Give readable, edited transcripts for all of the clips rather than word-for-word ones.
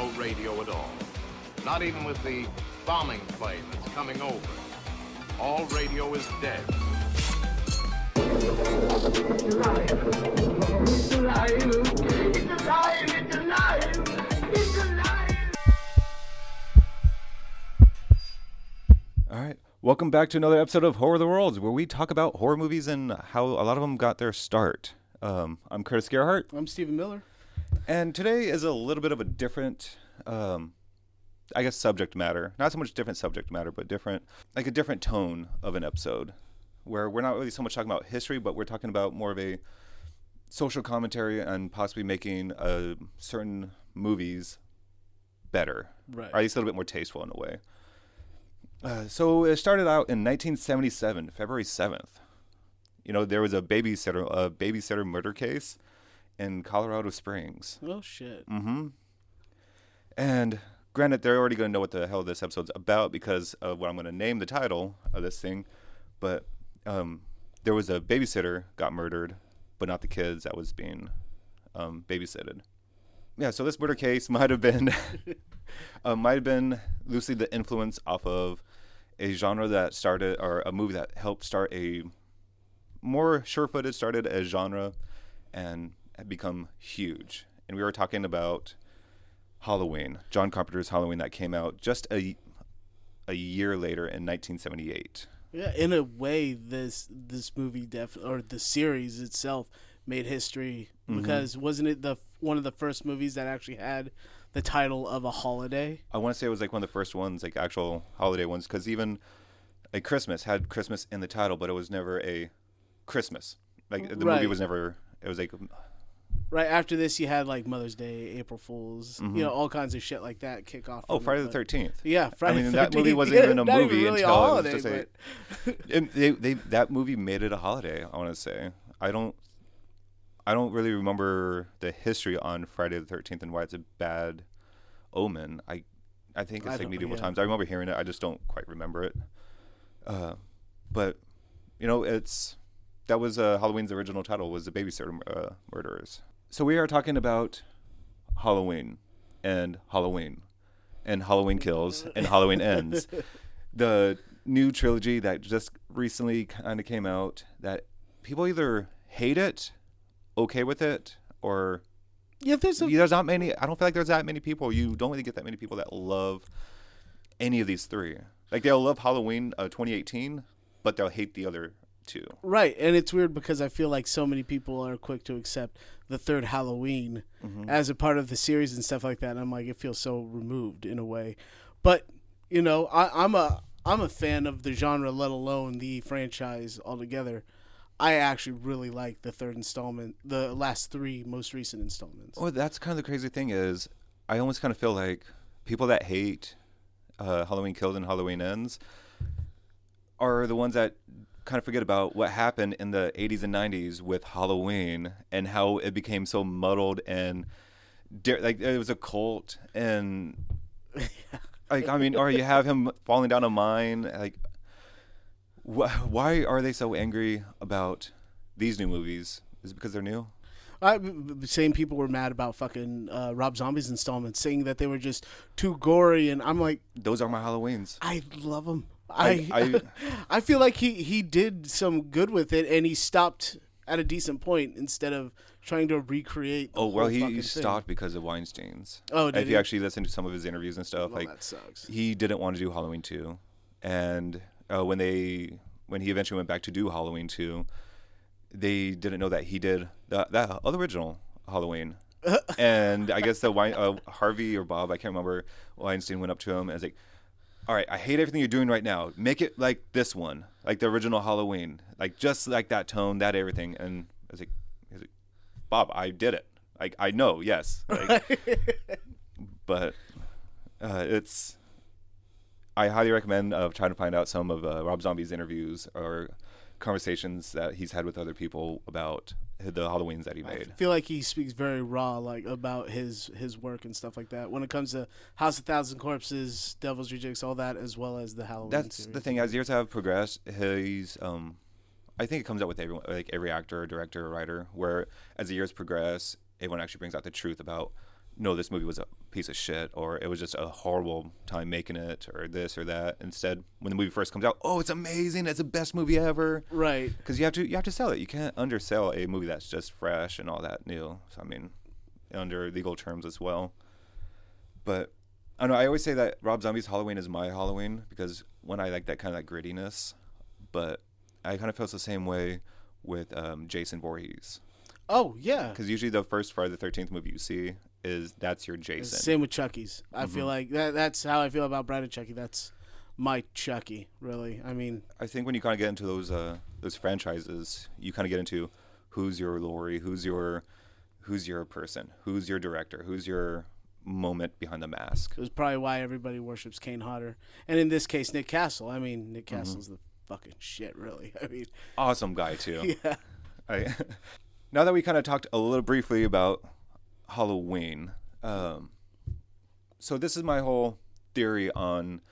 no radio at all. Not even with the bombing plane that's coming over. All radio is dead. It's alive. It's alive. It's alive. It's alive. It's alive. All right. Welcome back to another episode of Horror of the Worlds, where we talk about horror movies and how a lot of them got their start. I'm Curtis Gerhardt. I'm Stephen Miller. And today is a little bit of a different, subject matter. Not so much different subject matter, but a different tone of an episode, where we're not really so much talking about history, but we're talking about more of a social commentary and possibly making certain movies better. Right. Or at least a little bit more tasteful in a way. So it started out in 1977, February 7th. You know, there was a babysitter murder case in Colorado Springs. Oh, shit. Mm-hmm. And granted, they're already going to know what the hell this episode's about because of what I'm going to name the title of this thing. But there was a babysitter got murdered, but not the kids that was being babysitted. Yeah, so this murder case might have been loosely the influence off of a genre that started, or a movie that helped start a more sure-footed, started a genre and had become huge. And we were talking about Halloween, John Carpenter's Halloween, that came out just a year later in 1978. Yeah, in a way, this movie or the series itself made history because wasn't it one of the first movies that actually had the title of a holiday? I want to say it was like one of the first ones, like actual holiday ones, because even like Christmas had Christmas in the title, but it was never a Christmas. Like the movie was never. It was like right after this, you had like Mother's Day, April Fools, all kinds of shit like that kick off. Oh, Friday the 13th. Yeah, Friday. I mean, the 13th. that movie wasn't even a movie really until a holiday, it was just that movie made it a holiday. I want to say I don't really remember the history on Friday the 13th and why it's a bad omen. I think it's like medieval times. I remember hearing it. I just don't quite remember it. But you know, that was Halloween's original title was the babysitter murderers. So we are talking about Halloween and Halloween Kills and Halloween Ends. The new trilogy that just recently kind of came out that people either hate it, okay with it, or there's not many. I don't feel like there's that many people. You don't really get that many people that love any of these three. Like they'll love Halloween 2018, but they'll hate the other two. Right, and it's weird because I feel like so many people are quick to accept the third Halloween as a part of the series and stuff like that. And I'm like, it feels so removed in a way. But you know, I'm a fan of the genre, let alone the franchise altogether. I actually really like the third installment, the last three most recent installments. Well, that's kind of the crazy thing is, I almost kind of feel like people that hate Halloween Kills and Halloween Ends are the ones that kind of forget about what happened in the 80s and 90s with Halloween and how it became so muddled and like it was a cult and like I mean, or you have him falling down a mine. Like, why are they so angry about these new movies? Is it because they're new? Same people were mad about fucking Rob Zombie's installments, saying that they were just too gory, and I'm like, those are my Halloweens. I love them. I feel like he did some good with it, and he stopped at a decent point instead of trying to recreate. He stopped because of Weinstein's. Oh, did if he? You actually listen to some of his interviews and stuff, well, that sucks. He didn't want to do Halloween 2, and when he eventually went back to do Halloween 2, they didn't know that he did that other original Halloween. And I guess Harvey or Bob, I can't remember, Weinstein went up to him and was like, all right, I hate everything you're doing right now. Make it like this one, like the original Halloween, like just like that tone, that everything. And I was like, Bob, I did it. Like, I know, yes. Like, but I highly recommend trying to find out some of Rob Zombie's interviews or conversations that he's had with other people about the Halloweens that he made. I feel like he speaks very raw, like about his work and stuff like that when it comes to House of Thousand Corpses, Devil's Rejects, all that, as well as the Halloween That's series. the thing. As years have progressed, he's I think it comes out with everyone, like every actor, director, or writer, where as the years progress, everyone actually brings out the truth about no, this movie was a piece of shit, or it was just a horrible time making it, or this or that. Instead, when the movie first comes out, oh, it's amazing, it's the best movie ever. Right. Because you have to sell it. You can't undersell a movie that's just fresh and all that new. So I mean, under legal terms as well. But I don't know. I always say that Rob Zombie's Halloween is my Halloween because when I like that kind of like grittiness, but I kind of feel the same way with Jason Voorhees. Oh yeah. Because usually the first Friday the 13th movie you see that's your Jason. Same with Chucky's. I feel like that's how I feel about Bride of Chucky. That's my Chucky, really. I mean, I think when you kind of get into those franchises, you kind of get into who's your Laurie, who's your person, who's your director, who's your moment behind the mask. it was probably why everybody worships Kane Hodder, and in this case, Nick Castle. I mean, Nick Castle's the fucking shit, really. I mean, Awesome guy too. yeah. Now that we kind of talked a little briefly about Halloween, so this is my whole theory on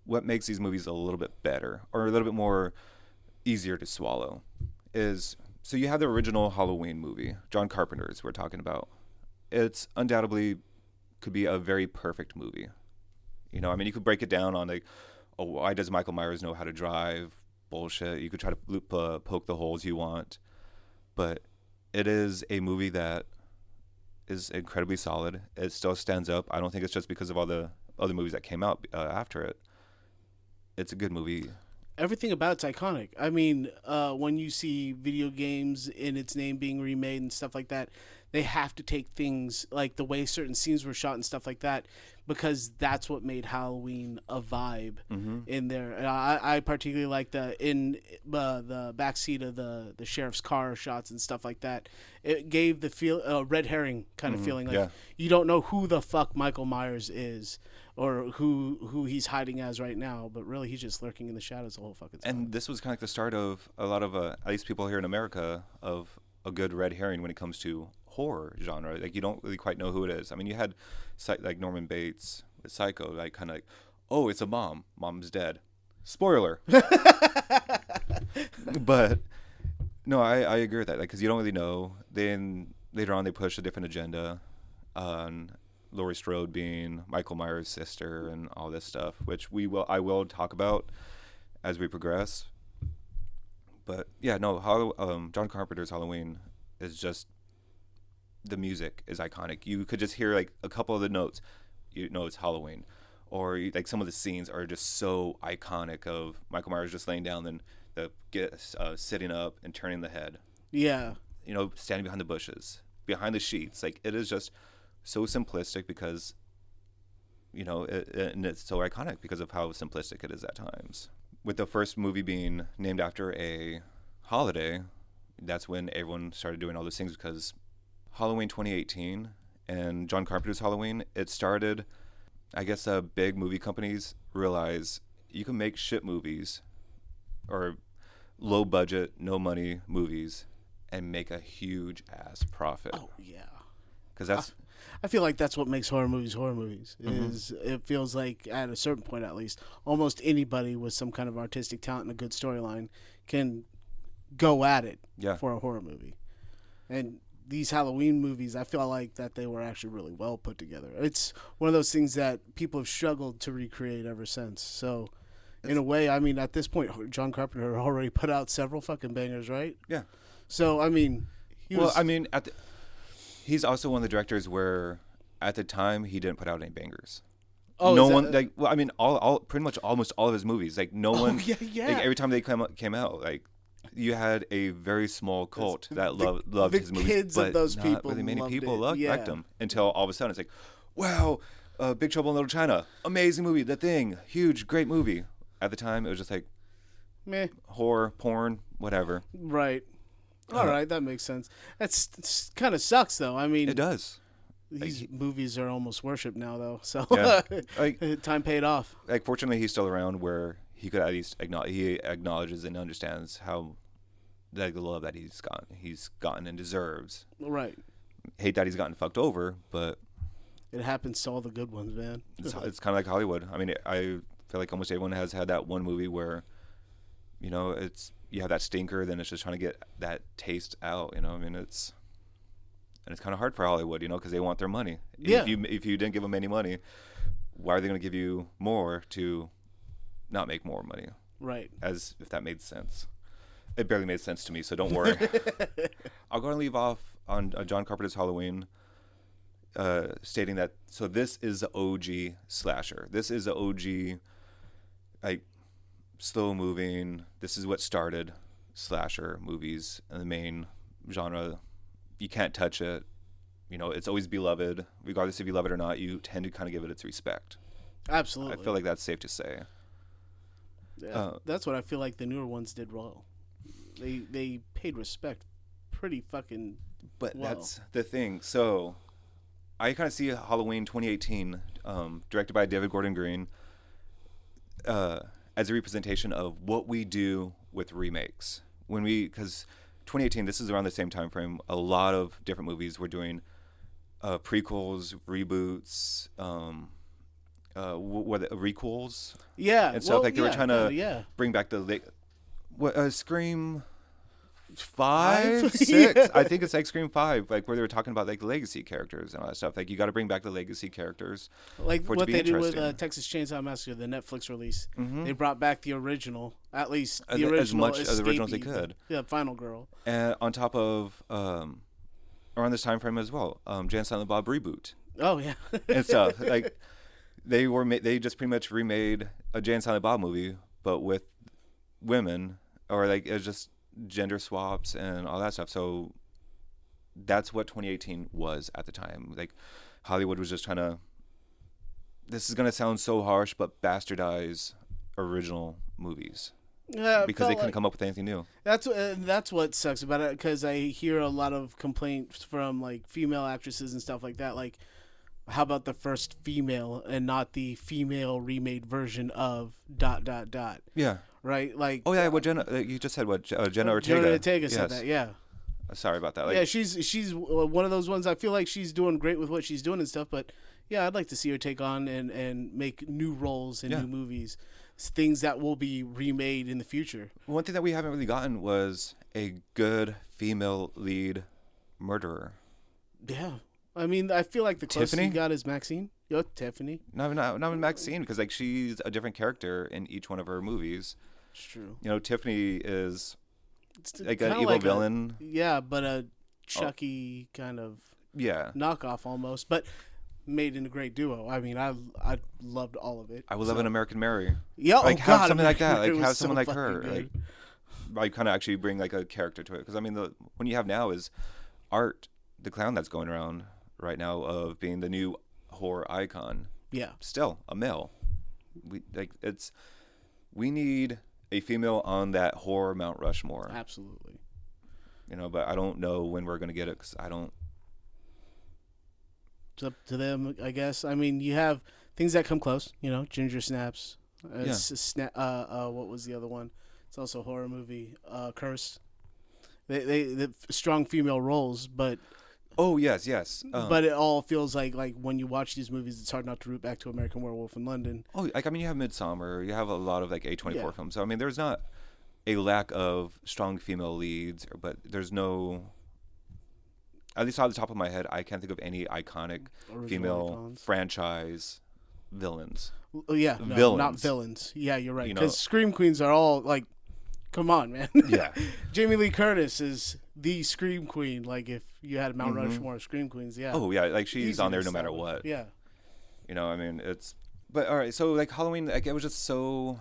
what makes these movies a little bit better or a little bit more easier to swallow is, so you have the original Halloween movie, John Carpenter's we're talking about. It's undoubtedly could be a very perfect movie. You know, I mean, you could break it down on like, oh, why does Michael Myers know how to drive? Bullshit. You could try to poke the holes you want, but it is a movie that is incredibly solid. It still stands up. I don't think it's just because of all the other movies that came out after it. It's a good movie. Everything about it's iconic. I mean, when you see video games in its name being remade and stuff like that, they have to take things like the way certain scenes were shot and stuff like that, because that's what made Halloween a vibe in there. And I particularly like the backseat of the sheriff's car shots and stuff like that. It gave the feel red herring kind of feeling, like you don't know who the fuck Michael Myers is or who he's hiding as right now, but really he's just lurking in the shadows the whole fucking time. And this was kind of like the start of a lot of at least people here in America, of a good red herring when it comes to horror genre. Like, you don't really quite know who it is. I mean, you had like Norman Bates with Psycho, like kind of like, oh, it's a mom's dead, spoiler. But no, I agree with that, like, because you don't really know. Then later on they push a different agenda on Laurie Strode being Michael Myers' sister and all this stuff, which I will talk about as we progress. But yeah, no, John Carpenter's Halloween is just, the music is iconic. You could just hear like a couple of the notes, you know it's Halloween. Or like some of the scenes are just so iconic of Michael Myers just laying down, then sitting up and turning the head. Yeah. You know, standing behind the bushes, behind the sheets. Like, it is just so simplistic because, you know, and it's so iconic because of how simplistic it is at times. With the first movie being named after a holiday, that's when everyone started doing all those things, because Halloween 2018 and John Carpenter's Halloween, it started, I guess, big movie companies realize you can make shit movies or low budget, no money movies and make a huge ass profit. Oh yeah. Because that's, I feel like that's what makes horror movies is it feels like, at a certain point at least, almost anybody with some kind of artistic talent and a good storyline can go at it for a horror movie. And these Halloween movies, I feel like that they were actually really well put together. It's one of those things that people have struggled to recreate ever since. So in a way, I mean, at this point, John Carpenter already put out several fucking bangers, right? Yeah. So, I mean, he's also one of the directors where at the time he didn't put out any bangers. Oh, no one, like, well, I mean, all pretty much almost all of his movies, like, no one, yeah. like, every time they came out, like, you had a very small cult that loved his movies, kids but of those not people really many loved people it. liked them, until all of a sudden it's like, wow, Big Trouble in Little China, amazing movie, The Thing, huge, great movie. At the time, it was just like, meh, horror, porn, whatever. Right. All right, that makes sense. That's kind of sucks, though. I mean, It does. these movies are almost worship now, though. So Yeah. time paid off. Like, fortunately, he's still around where he could at least acknowledges and understands how, like, the love that he's gotten and deserves. Right. Hate that he's gotten fucked over, but It happens to all the good ones, man. it's kind of like Hollywood. I mean, I feel like almost everyone has had that one movie where, you know, you have that stinker, then it's just trying to get that taste out. You know, I mean, it's And it's kind of hard for Hollywood, because they want their money. Yeah. If you didn't give them any money, why are they going to give you more to not make more money? Right. As if that made sense. It barely made sense to me, so don't worry. I'll go and leave off on John Carpenter's Halloween, stating that, so this is the OG slasher. This is the OG, like, slow-moving, this is what started slasher movies and the main genre. You can't touch it. It's always beloved. Regardless if you love it or not, you tend to kind of give it its respect. Absolutely. I feel like that's safe to say. Yeah, that's what I feel like the newer ones did well. They paid respect pretty fucking But well. that's the thing. So I kind of see Halloween 2018, directed by David Gordon Green, as a representation of what we do with remakes. Because 2018, this is around the same time frame, a lot of different movies were doing prequels, reboots, requels, Yeah, and stuff. Like they were trying to yeah. bring back the Scream 5, 6. Yeah. I think it's like Scream 5, like where they were talking about like the legacy characters and all that stuff. Like you got to bring back the legacy characters, like for it what to be they did with interesting. Texas Chainsaw Massacre, the Netflix release. Mhm. They brought back the original, at least the As original, much as the original as they escapee, could. Yeah, Final Girl. And on top of around this time frame as well, Jay and Silent Bob reboot Oh yeah, and stuff. Like they just pretty much remade a Jay and Silent Bob movie, but with women, or like it's just gender swaps and all that stuff. So that's what 2018 was at the time. Like Hollywood was just trying to, this is going to sound so harsh, but bastardize original movies. Yeah, Because they couldn't come up with anything new. That's what sucks about it, because I hear a lot of complaints from like female actresses and stuff like that. Like, how about the first female and not the female remade version of ... Yeah. Right? Like, Oh yeah, what Jenna? You just said what? Jenna Ortega. Jenna Ortega said Yes. that. Yeah. Sorry about that. Like, Yeah, she's one of those ones. I feel like she's doing great with what she's doing and stuff. But yeah, I'd like to see her take on and make new roles in Yeah. new movies, things that will be remade in the future. one thing that we haven't really gotten was a good female lead murderer. Yeah, I mean, I feel like the closest Tiffany? you got is Maxine. Yo, Tiffany. Not with Maxine, because like she's a different character in each one of her movies. It's true. Tiffany is It's like kinda an evil villain. Yeah, but a Chucky kind of Yeah. knockoff almost, but made in a great duo. I mean, I loved all of it. I would love an American Mary. Yeah, Like oh have God, something like that. American Like was have someone so like her. fucking good. Like kind of actually bring like a character to it. Because I mean, when you have now is Art, the clown that's going around right now of being the new horror icon. Yeah. Still a male. We need a female on that horror Mount Rushmore. Absolutely. But I don't know when we're gonna get it, because I don't. It's up to them, I guess. I mean, you have things that come close. Ginger Snaps. Yeah. What was the other one? It's also a horror movie. Curse. They strong female roles, but Oh yes. but it all feels like when you watch these movies, it's hard not to root back to American Werewolf in London. Oh, like I mean, you have Midsummer. You have a lot of like A24 Yeah. films. So I mean, there's not a lack of strong female leads, but there's no. At least off the top of my head, I can't think of any iconic Original female icons. franchise villains. Oh, yeah, no, Villains. not villains. Yeah, you're right. You know- Because Scream Queens are all like, come on, man. Yeah. Jamie Lee Curtis is the Scream Queen. Like, if you had Mount Rushmore of Scream Queens, yeah. Oh yeah, like she's Easy on there to no matter establish. what. Yeah. I mean, it's. But all right, so like Halloween, like it was just so.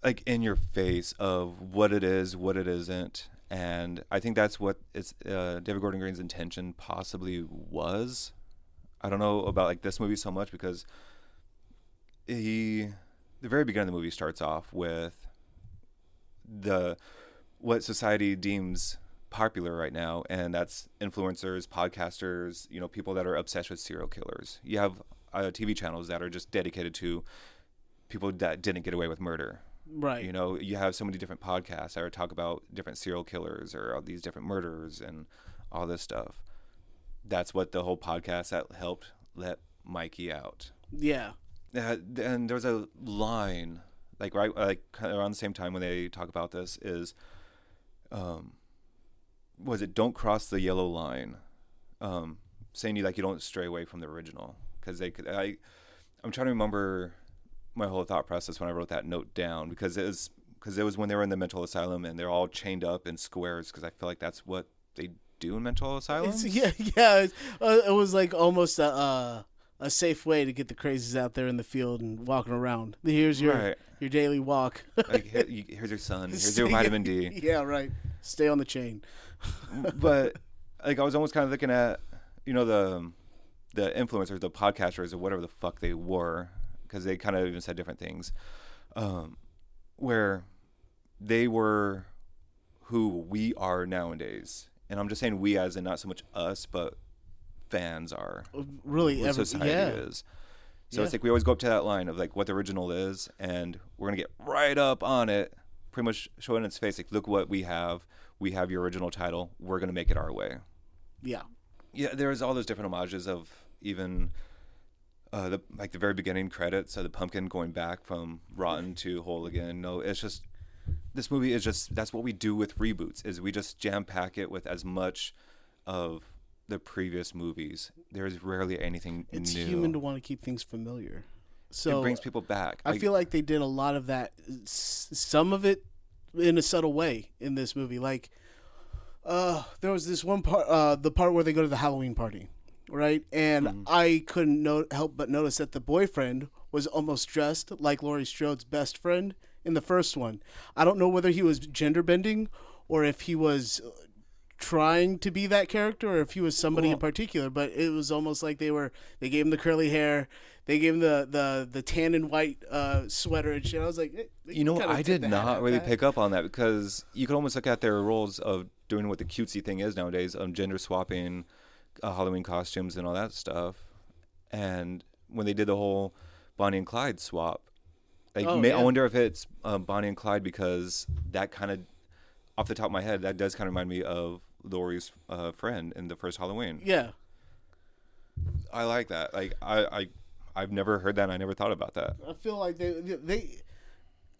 Like in your face of what it is, what it isn't, and I think that's what it's David Gordon Green's intention possibly was. I don't know about like this movie so much, because the very beginning of the movie starts off with what society deems popular right now, and that's influencers, podcasters, people that are obsessed with serial killers. You have TV channels that are just dedicated to people that didn't get away with murder. Right. You have so many different podcasts that talk about different serial killers or all these different murderers and all this stuff. That's what the whole podcast that helped let Mikey out. Yeah. And there's a line, like right, like kind of around the same time when they talk about this, is was it Don't Cross the Yellow Line, saying you don't stray away from the original, because I'm trying to remember my whole thought process when I wrote that note down, because it was when they were in the mental asylum and they're all chained up in squares, because I feel like that's what they do in mental asylums. It was like almost a safe way to get the crazies out there in the field and walking around. Here's your daily walk. Here's your sun. Here's your vitamin D. Yeah, right. Stay on the chain. But I was almost kind of looking at the influencers, the podcasters, or whatever the fuck they were, because they kind of even said different things, where they were who we are nowadays. And I'm just saying we as in not so much us, but fans are. Really, what society is. So it's like we always go up to that line of what the original is, and we're going to get right up on it, pretty much showing its face. Look what we have. We have your original title. We're going to make it our way. Yeah. Yeah, there's all those different homages of even the very beginning credits of the pumpkin going back from rotten to whole again. No, it's just, this movie is just, that's what we do with reboots, is we just jam pack it with as much of the previous movies. There's rarely anything new. It's human to want to keep things familiar. So it brings people back. I feel like they did a lot of that, some of it in a subtle way in this movie. There was this one part, the part where they go to the Halloween party, right? And I couldn't help but notice that the boyfriend was almost dressed like Laurie Strode's best friend in the first one. I don't know whether he was gender bending or if he was trying to be that character or if he was somebody in particular, but it was almost like they gave him the curly hair, they gave him the tan and white sweater and shit. I was like, I did not really pick up on that, because you could almost look at their roles of doing what the cutesy thing is nowadays, gender swapping Halloween costumes and all that stuff. And when they did the whole Bonnie and Clyde swap, I wonder if it's Bonnie and Clyde, because that kind of, off the top of my head, that does kind of remind me of Laurie's friend in the first Halloween. Yeah. I like that. I've never heard that, and I never thought about that. I feel like they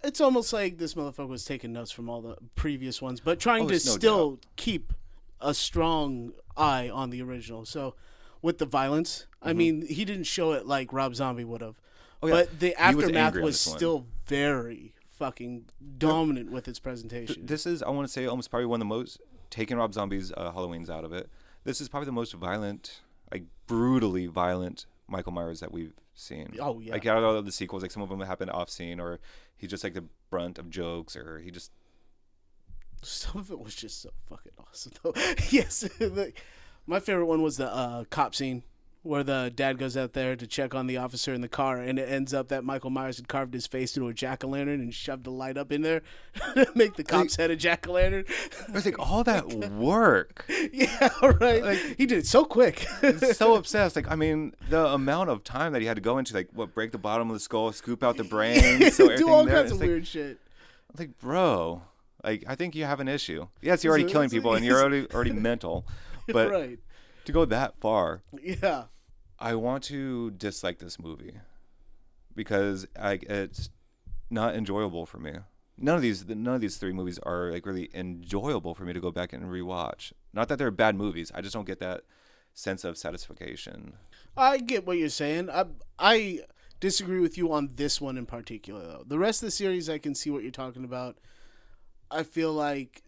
it's almost like this motherfucker was taking notes from all the previous ones, but trying to still keep a strong eye on the original. So with the violence, I mean, he didn't show it like Rob Zombie would have. But the aftermath was still very fucking dominant with its presentation. This is, I want to say, almost probably one of the most, taking Rob Zombie's Halloweens out of it, this is probably the most violent, brutally violent Michael Myers that we've seen. Oh, yeah. Out of all the sequels, some of them happen off-scene, or he's just the brunt of jokes, or he just... Some of it was just so fucking awesome, though. Yes. My favorite one was the cop scene, where the dad goes out there to check on the officer in the car, and it ends up that Michael Myers had carved his face into a jack-o'-lantern and shoved a light up in there to make the cop's head a jack-o'-lantern. I was all that work. Yeah, right. He did it so quick. So obsessed. The amount of time that he had to go into, break the bottom of the skull, scoop out the brain, so everything do all kinds of weird shit. I was bro, I think you have an issue. Yes, you're already killing people, and you're already mental, but to go that far. Yeah. I want to dislike this movie because it's not enjoyable for me. None of these three movies are really enjoyable for me to go back and rewatch. Not that they're bad movies. I just don't get that sense of satisfaction. I get what you're saying. I disagree with you on this one in particular, though. The rest of the series, I can see what you're talking about. I feel like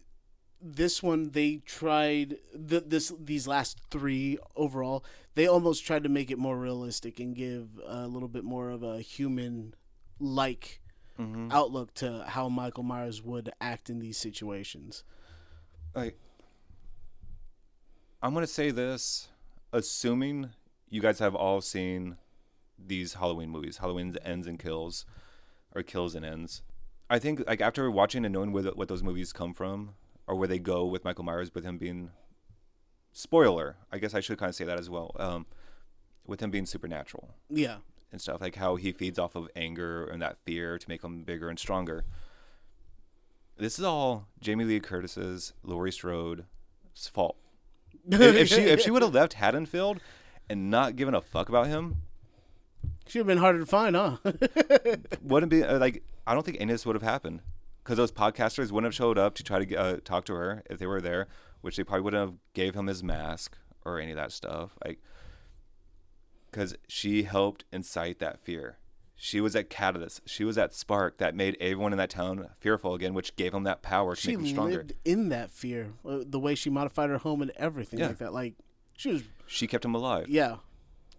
this one, they tried these last three overall. They almost tried to make it more realistic and give a little bit more of a human-like outlook to how Michael Myers would act in these situations. I'm gonna say this, assuming you guys have all seen these Halloween movies, Halloween Ends and Kills, or Kills and Ends. I think after watching and knowing what those movies come from, or where they go with Michael Myers, with him being, spoiler, I guess I should kind of say that as well, with him being supernatural. Yeah. And stuff, how he feeds off of anger and that fear to make him bigger and stronger. This is all Jamie Lee Curtis's, Laurie Strode's fault. If she would have left Haddonfield and not given a fuck about him, she'd have been harder to find, huh? Wouldn't be, I don't think any of this would have happened. Because those podcasters wouldn't have showed up to try to talk to her if they were there. which they probably wouldn't have gave him his mask or any of that stuff. Like, because she helped incite that fear. She was that catalyst. She was that spark that made everyone in that town fearful again, which gave them that power to make them stronger. She lived in that fear. The way she modified her home and everything like that. Like, she kept him alive. Yeah.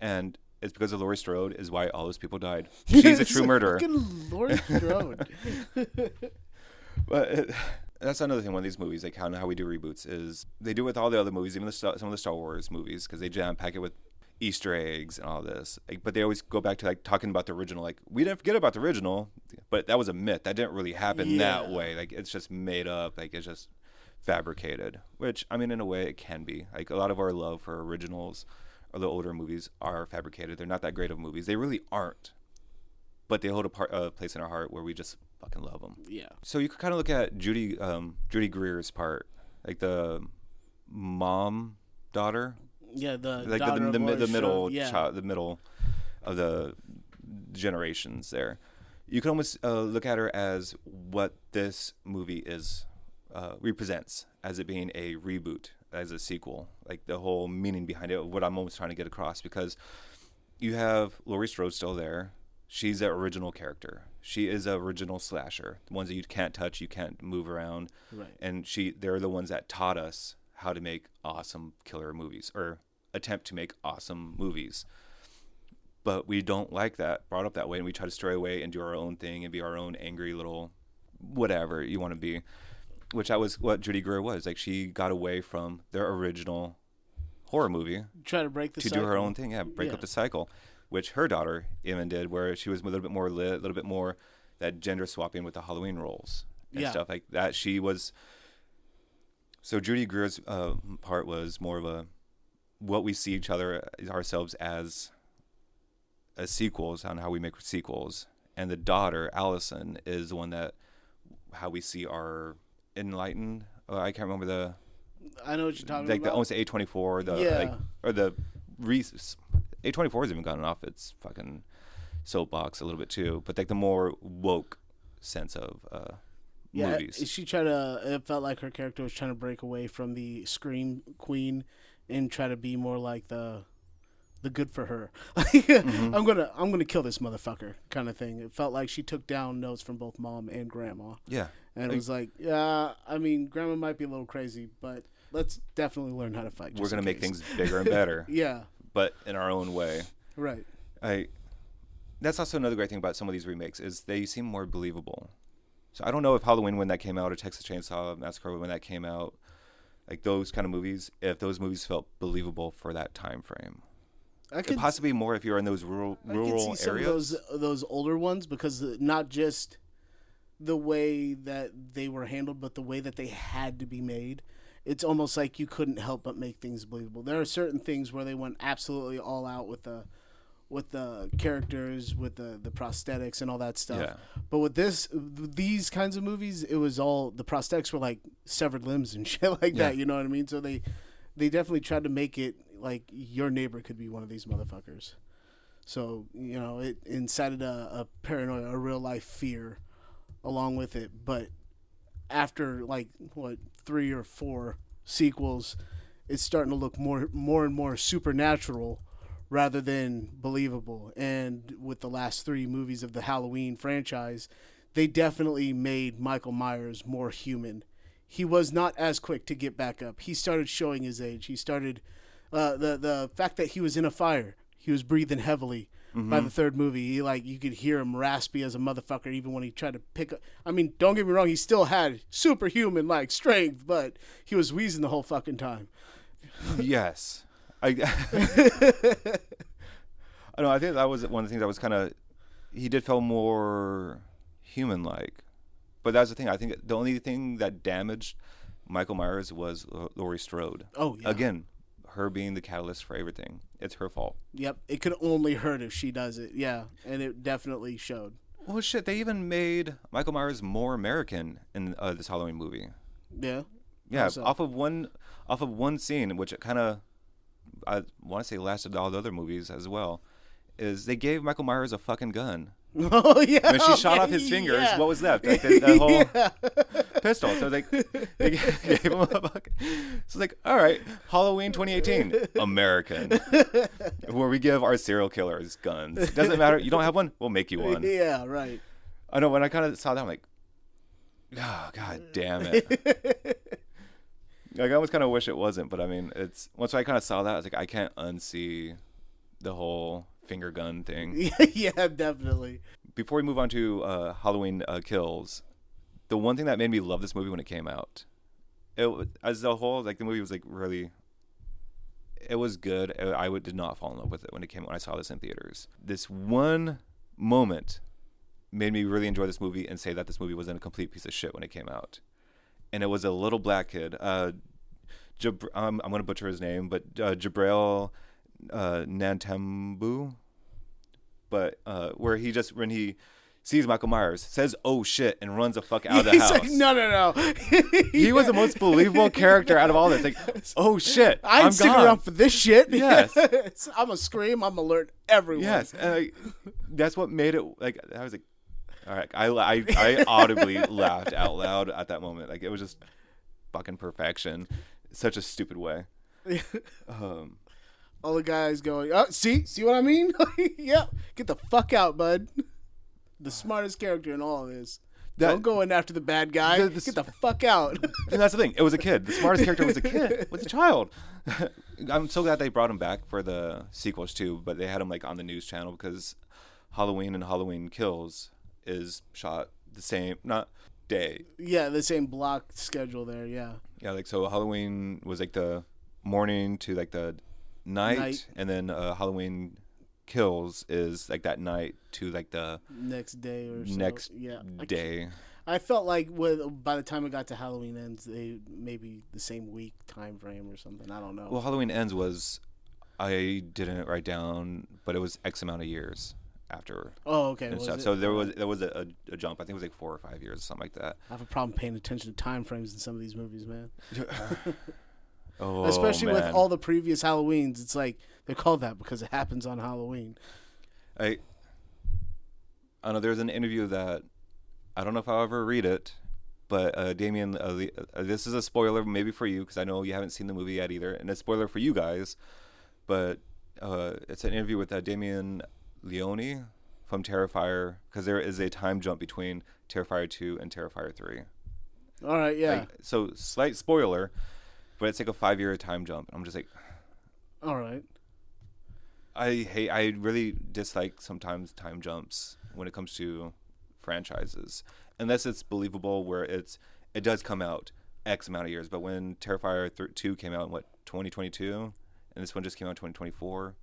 And it's because of Laurie Strode is why all those people died. She's a true murderer. Fucking Laurie Strode. But that's another thing. One of these movies, like how we do reboots, is they do it with all the other movies, even some of the Star Wars movies, because they jam pack it with Easter eggs and all this. Like, but they always go back to like talking about the original. Like, we didn't forget about the original, but that was a myth. That didn't really happen that way. Like, it's just made up. Like, it's just fabricated. Which, I mean, in a way, it can be. Like, a lot of our love for originals or the older movies are fabricated. They're not that great of movies. They really aren't. But they hold a place in our heart where we just fucking love them. Yeah. So you could kind of look at Judy Greer's part, like the mom daughter. Yeah, the like daughter the middle yeah. child, the middle of the generations. There, you can almost look at her as what this movie is represents, as it being a reboot, as a sequel, like the whole meaning behind it. What I'm almost trying to get across, because you have Laurie Strode still there. She's the original character. She is an original slasher. The ones that you can't touch, you can't move around. Right. And they're the ones that taught us how to make awesome killer movies, or attempt to make awesome movies. But we don't like that brought up that way, and we try to stray away and do our own thing and be our own angry little whatever you want to be, which that was what Judy Greer was. Like, she got away from their original horror movie, try to break the to cycle. do her own thing, break up the cycle, which her daughter even did, where she was a little bit more lit, a little bit more that gender swapping with the Halloween roles and stuff like that. She was, so Judy Greer's part was more of a, what we see ourselves as sequels, on how we make sequels. And the daughter, Allison, is the one that, how we see our enlightened, I can't remember I know what you're talking like about. almost the A24, or the A24 has even gotten off its fucking soapbox a little bit too, but like the more woke sense of movies. She tried to. It felt like her character was trying to break away from the Scream Queen and try to be more like the good for her. Mm-hmm. I'm gonna kill this motherfucker kind of thing. It felt like she took down notes from both mom and grandma. Yeah, and it was like, yeah, I mean, grandma might be a little crazy, but let's definitely learn how to fight. We're gonna make things bigger and better. Yeah, but in our own way. Right. That's also another great thing about some of these remakes, is they seem more believable. So I don't know if Halloween, when that came out, or Texas Chainsaw Massacre when that came out, like those kind of movies, if those movies felt believable for that time frame. I could possibly more if you're in those rural see some areas. Of those older ones, because not just the way that they were handled, but the way that they had to be made. It's almost like you couldn't help but make things believable. There are certain things where they went absolutely all out with the characters, with the prosthetics and all that stuff. Yeah. But with these kinds of movies, it was all, the prosthetics were like severed limbs and shit like that. You know what I mean? So they definitely tried to make it like your neighbor could be one of these motherfuckers. So, you know, it incited a paranoia, a real life fear along with it. But after like 3 or 4 sequels, it's starting to look more and more supernatural rather than believable. And with the last 3 movies of the Halloween franchise, they definitely made Michael Myers more human. He was not as quick to get back up. He started showing his age. He started the fact that he was in a fire. He was breathing heavily. By the 3rd movie, you could hear him raspy as a motherfucker, even when he tried to pick up. I mean, don't get me wrong, he still had superhuman strength, but he was wheezing the whole fucking time. Yes, I know. I think that was one of the things that was kind of, he did feel more human-like, but that's the thing. I think the only thing that damaged Michael Myers was Laurie Strode. Oh yeah. Again, her being the catalyst for everything. It's her fault. Yep. It could only hurt if she does it. Yeah. And it definitely showed. Well, shit, they even made Michael Myers more American in this Halloween movie. Yeah. Yeah. Also. Off of one scene, which it kind of, I want to say lasted all the other movies as well, is they gave Michael Myers a fucking gun. Oh yeah. When she shot okay, off his fingers, yeah. what was left? Like that whole Yeah. pistol. So like they gave him a fucking. So it's like, all right, Halloween 2018, American, where we give our serial killers guns. Doesn't matter. You don't have one, we'll make you one. Yeah, right. I know when I kind of saw that, I'm like, oh god damn it. Like I almost kind of wish it wasn't, but I mean, it's once I kind of saw that, I was like, I can't unsee the whole finger gun thing. Yeah, definitely. Before we move on to Halloween Kills, the one thing that made me love this movie when it came out, as a whole, like the movie was like really, it was good. Did not fall in love with it when I saw this in theaters. This one moment made me really enjoy this movie and say that this movie wasn't a complete piece of shit when it came out. And it was a little black kid. I'm going to butcher his name, but Jabril Nantambu. But where when he sees Michael Myers, says "oh shit" and runs the fuck out of the house. Like, no. He was the most believable character out of all this. Like, oh shit, I'm sticking gone. around for this shit. Yes. I'm gonna scream. I'm alert everyone. Yes, and that's what made it. Like, I was like, all right, I audibly laughed out loud at that moment. Like, it was just fucking perfection. Such a stupid way. All the guys going, oh, see what I mean? Yep. Get the fuck out, bud. The smartest character in all of this. Don't go in after the bad guy. Get the fuck out. And that's the thing. It was a kid. The smartest character was a kid. Was a child. I'm so glad they brought him back for the sequels too, but they had him like on the news channel because Halloween and Halloween Kills is shot the same, not day. Yeah, the same block schedule there, yeah. Yeah, like so Halloween was like the morning to like the night. And then Halloween Kills is like that night to like the next day or so. Next yeah. day. I felt like by the time it got to Halloween Ends, they maybe the same week time frame or something. I don't know. Well, Halloween Ends was, I didn't write down, but it was X amount of years after. Oh, okay. And stuff. So there was a jump. I think it was like 4 or 5 years or something like that. I have a problem paying attention to time frames in some of these movies, man. Oh, especially man. with all the previous Halloweens. It's like they're called that because it happens on Halloween. I know there's an interview that I don't know if I'll ever read it, but Damien, this is a spoiler maybe for you because I know you haven't seen the movie yet either, and a spoiler for you guys. But it's an interview with Damien Leone from Terrifier because there is a time jump between Terrifier 2 and Terrifier 3. All right, yeah. Like, so slight spoiler, but it's like a 5-year time jump. I'm just like, all right. I really dislike sometimes time jumps when it comes to franchises, unless it's believable where it does come out X amount of years. But when Terrifier 2 came out in 2022, and this one just came out in 2024,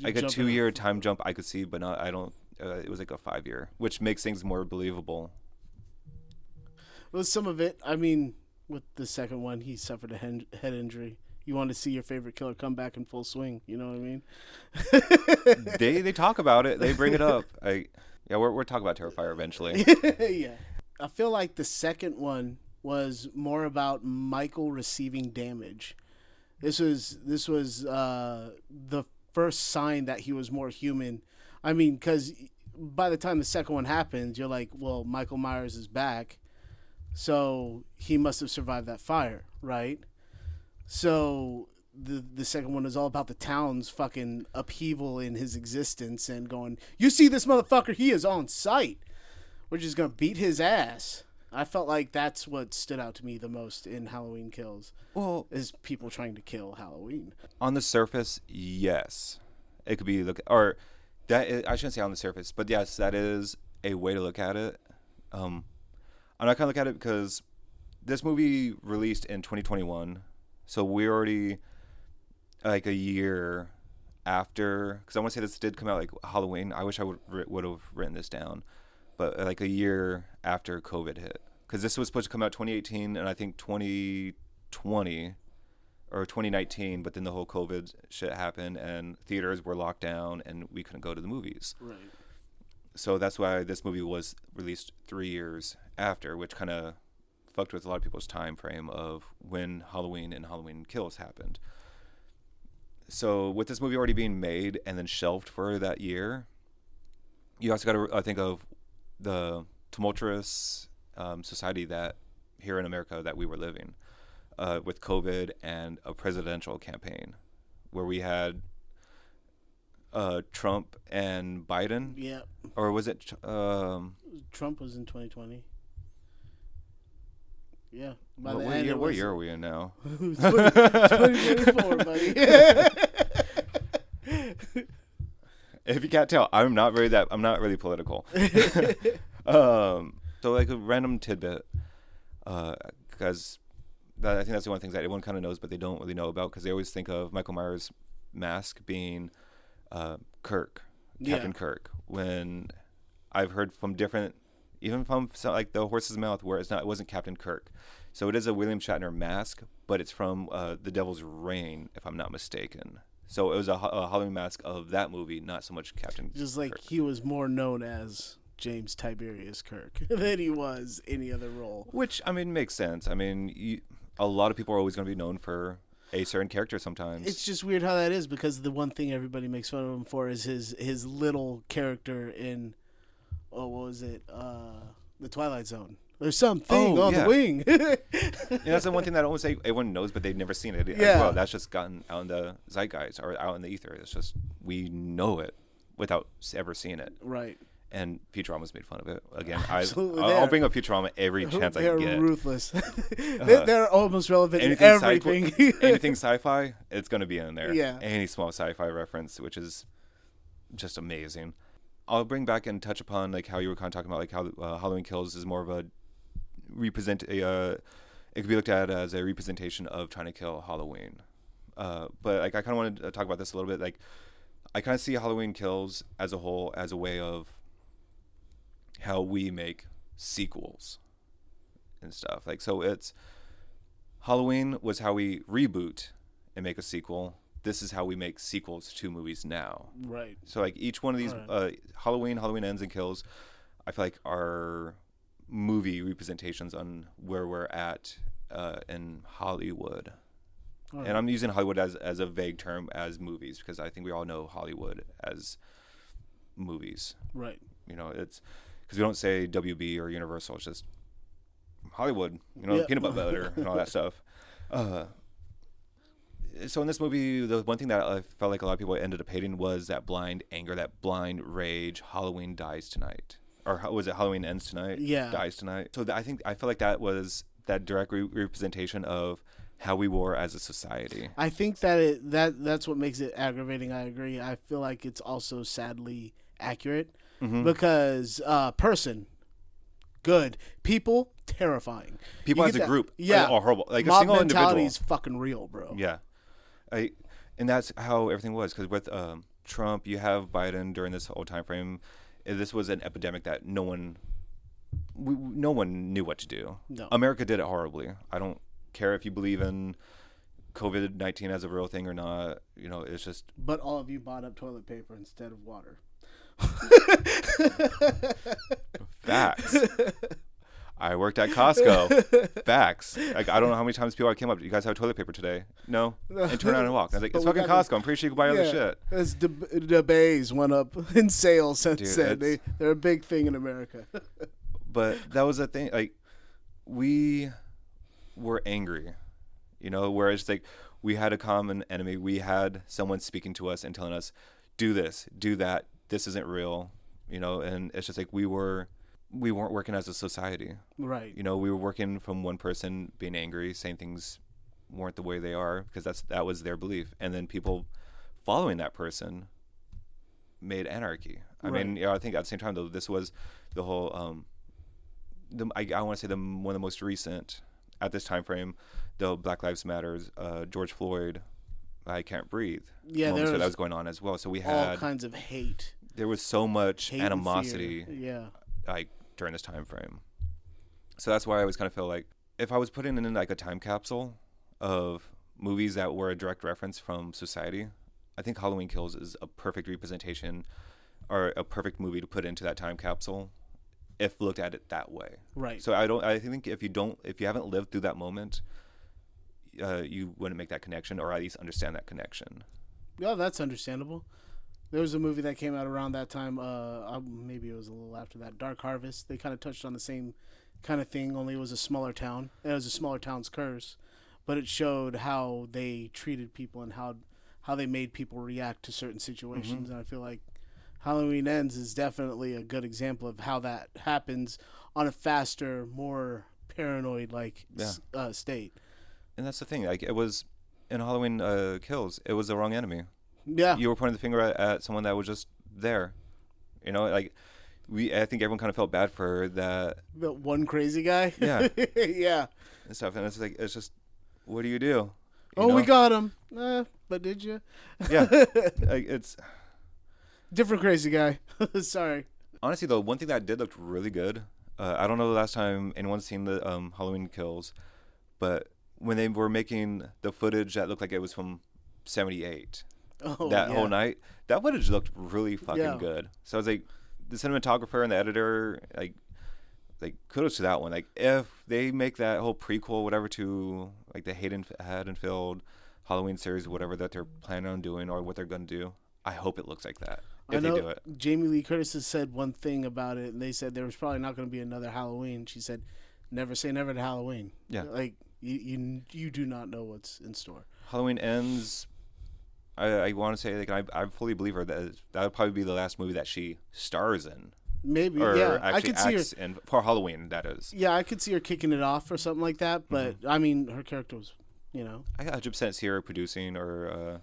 like a 2-year time jump I could see, but not I don't. It was like a 5-year, which makes things more believable. Well, some of it. I mean, with the second one, he suffered a head injury. You want to see your favorite killer come back in full swing. You know what I mean? They talk about it. They bring it up. We're talking about Terrifier eventually. Yeah. I feel like the second one was more about Michael receiving damage. This was the first sign that he was more human. I mean, because by the time the second one happens, you're like, well, Michael Myers is back, so he must have survived that fire, right? So the second one is all about the town's fucking upheaval in his existence and going, you see this motherfucker, he is on sight. We're just going to beat his ass. I felt like that's what stood out to me the most in Halloween Kills. Well, is people trying to kill Halloween. On the surface, yes. It could be I shouldn't say on the surface, but yes, that is a way to look at it. I'm not going to look at it because this movie released in 2021. So we're already like a year after, because I want to say this did come out like Halloween. I wish I would have written this down, but like a year after COVID hit, because this was supposed to come out 2018 and I think 2020 or 2019, but then the whole COVID shit happened and theaters were locked down and we couldn't go to the movies. Right. So that's why this movie was released 3 years after, which kind of fucked with a lot of people's time frame of when Halloween and Halloween Kills happened. So with this movie already being made and then shelved for that year, you also got to think of the tumultuous society that here in America that we were living with COVID and a presidential campaign where we had Trump and Biden. Yeah. Or was it? Trump was in 2020. Yeah. What year are we in now? 2024, buddy. If you can't tell, I'm not really political. So like a random tidbit, because I think that's the one thing that everyone kind of knows, but they don't really know about, because they always think of Michael Myers' mask being Kirk, Captain Kirk. When I've heard from different, even from like the horse's mouth, where it wasn't Captain Kirk. So it is a William Shatner mask, but it's from The Devil's Reign, if I'm not mistaken. So it was a Halloween mask of that movie, not so much Captain Just like Kirk. he was more known as James Tiberius Kirk than he was any other role. Which, I mean, makes sense. I mean, a lot of people are always going to be known for a certain character sometimes. It's just weird how that is, because the one thing everybody makes fun of him for is his little character in, what was it, The Twilight Zone. There's something on the wing. That's the one thing that almost everyone knows, but they've never seen it as well. That's just gotten out in the zeitgeist or out in the ether. It's just, we know it without ever seeing it. Right. And Futurama's made fun of it. Again, Absolutely, I'll bring up Futurama every chance I get. They're ruthless. They're almost relevant in everything. Anything sci-fi, it's going to be in there. Yeah. Any small sci-fi reference, which is just amazing. I'll bring back and touch upon like how you were kind of talking about like how Halloween Kills is more of a it could be looked at as a representation of trying to kill Halloween. But like I kind of wanted to talk about this a little bit. Like I kind of see Halloween Kills as a whole as a way of how we make sequels and stuff. Like, so it's Halloween was how we reboot and make a sequel. This is how we make sequels to movies now. Right. So like each one of these Halloween Ends and Kills, I feel like are movie representations on where we're at in Hollywood. Right. And I'm using Hollywood as a vague term as movies, because I think we all know Hollywood as movies. Right. You know, it's because we don't say WB or Universal. It's just Hollywood, you know, peanut butter and all that stuff. So in this movie, the one thing that I felt like a lot of people ended up hating was that blind anger, that blind rage. Halloween dies tonight, or was it Halloween ends tonight? Yeah, dies tonight. So I feel like that was that direct representation of how we were as a society. I think that that's what makes it aggravating. I agree. I feel like it's also sadly accurate, because person, good. People, terrifying. People as a group, are horrible. Like a single mentality individual is fucking real, bro. Yeah. And that's how everything was, because with Trump, you have Biden during this whole time frame. This was an epidemic that no one knew what to do. No. America did it horribly. I don't care if you believe in COVID-19 as a real thing or not. You know, it's just. But all of you bought up toilet paper instead of water. Facts. I worked at Costco. Facts. Like, I don't know how many times people came up. You guys have toilet paper today? No. And turn around and walk. I was like, it's fucking Costco. I'm pretty sure you can buy other shit. The bays went up in sales since then. They're a big thing in America. But that was the thing. Like, we were angry, you know, whereas like we had a common enemy. We had someone speaking to us and telling us, do this, do that. This isn't real, you know. And it's just like we weren't working as a society. Right. You know, we were working from one person being angry, saying things weren't the way they are, because that was their belief. And then people following that person made anarchy. I mean, you know, I think at the same time, though, this was the whole, I want to say one of the most recent at this time frame, the Black Lives Matters, George Floyd, I Can't Breathe. Yeah, that was going on as well. So we had all kinds of hate. There was so much animosity. Yeah. Like during this time frame. So that's why I always kind of feel like if I was putting in like a time capsule of movies that were a direct reference from society, I think Halloween Kills is a perfect representation or a perfect movie to put into that time capsule if looked at it that way. Right. So I think if you haven't lived through that moment, you wouldn't make that connection, or at least understand that connection. Yeah, that's understandable. There was a movie that came out around that time. Maybe it was a little after that. Dark Harvest. They kind of touched on the same kind of thing, only it was a smaller town. It was a smaller town's curse, but it showed how they treated people and how they made people react to certain situations. And I feel like Halloween Ends is definitely a good example of how that happens on a faster, more paranoid state. And that's the thing. Like, it was in Halloween Kills, it was the wrong enemy. Yeah. You were pointing the finger at someone that was just there. You know, like, I think everyone kind of felt bad for that. The one crazy guy? Yeah. Yeah. And stuff. And it's like, it's just, what do you do? We got him. But did you? Yeah. Like, it's... Different crazy guy. Sorry. Honestly, though, one thing that did look really good, I don't know the last time anyone's seen the Halloween Kills, but when they were making the footage that looked like it was from 78, whole night, that footage looked really fucking good. So I was like, the cinematographer and the editor, like kudos to that one. Like, if they make that whole prequel, whatever, to like the Haddonfield Halloween series, whatever that they're planning on doing or what they're going to do, I hope it looks like that. If they do it. Jamie Lee Curtis has said one thing about it, and they said there was probably not going to be another Halloween. She said, "Never say never to Halloween." Yeah, like you do not know what's in store. Halloween Ends. I want to say, like, I fully believe her that would probably be the last movie that she stars in. Maybe, or yeah. Actually I could see her in for Halloween. That is. Yeah, I could see her kicking it off or something like that. But I mean, her character was, I 100% see her producing or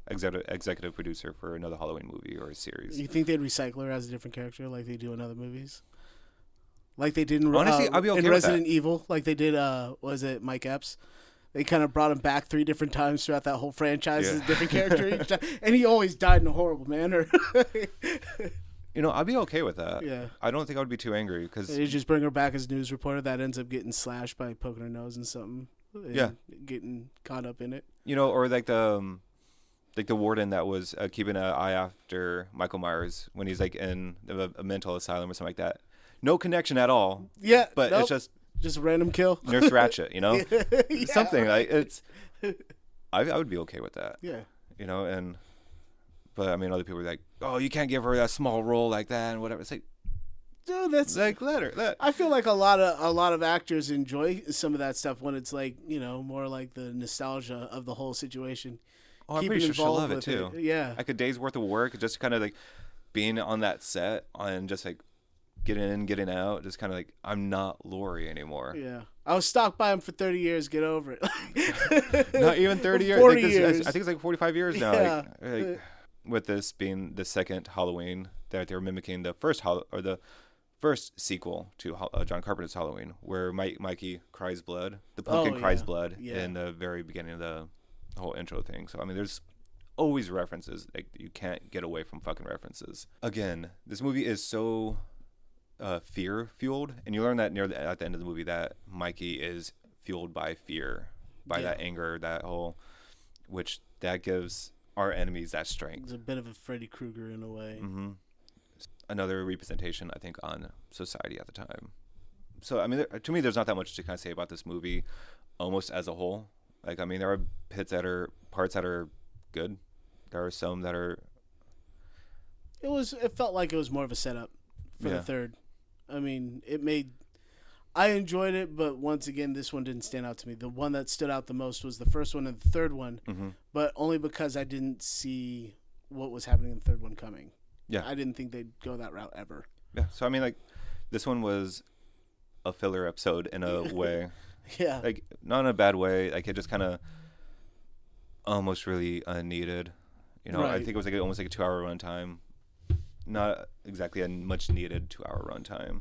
executive producer for another Halloween movie or a series. You think they'd recycle her as a different character like they do in other movies? Like they did in, honestly, I'd be okay in with Resident that. Evil, like they did, was it Mike Epps? They kind of brought him back 3 different times throughout that whole franchise as a different character each time. And he always died in a horrible manner. I'd be okay with that. Yeah. I don't think I would be too angry because they just bring her back as a news reporter that ends up getting slashed by poking her nose in something. Yeah. Getting caught up in it. Or like the warden that was keeping an eye after Michael Myers when he's like in a mental asylum or something like that. No connection at all. Yeah. But nope. it's a random kill. Nurse Ratchet, Yeah, something right. like it's. I would be okay with that. Yeah. But I mean, other people are like, "Oh, you can't give her that small role like that and whatever." It's like, dude, that's like let her. I feel like a lot of actors enjoy some of that stuff when it's like more like the nostalgia of the whole situation. Oh, I'm pretty sure she'll love it too. Yeah, like a day's worth of work, just kind of like being on that set and just like getting in, getting out, just kind of like I'm not Laurie anymore. Yeah, I was stalked by him for 30 years. Get over it. Not even 30 years. 40 years. I think it's like 45 years now. Yeah. Like, with this being the second Halloween, that they're mimicking the first sequel to John Carpenter's Halloween, where Mikey cries blood, the pumpkin cries blood in the very beginning of the whole intro thing. So I mean, there's always references. Like, you can't get away from fucking references. Again, this movie is so fear fueled, and you learn that at the end of the movie that Mikey is fueled by fear, by that anger, which that gives our enemies that strength. It's a bit of a Freddy Krueger in a way. Mm-hmm. Another representation, I think, on society at the time. So I mean, to me, there's not that much to kind of say about this movie, almost as a whole. Like, I mean, there are parts that are good. There are some that are. It felt like it was more of a setup for the third. I mean, I enjoyed it, but once again, this one didn't stand out to me. The one that stood out the most was the first one and the third one, but only because I didn't see what was happening in the third one coming. Yeah. I didn't think they'd go that route ever. Yeah. So, I mean, like, this one was a filler episode in a way. Yeah. Like, not in a bad way. Like, it just kind of almost really unneeded. Right. I think it was almost like a 2-hour runtime. Not exactly a much needed 2-hour runtime,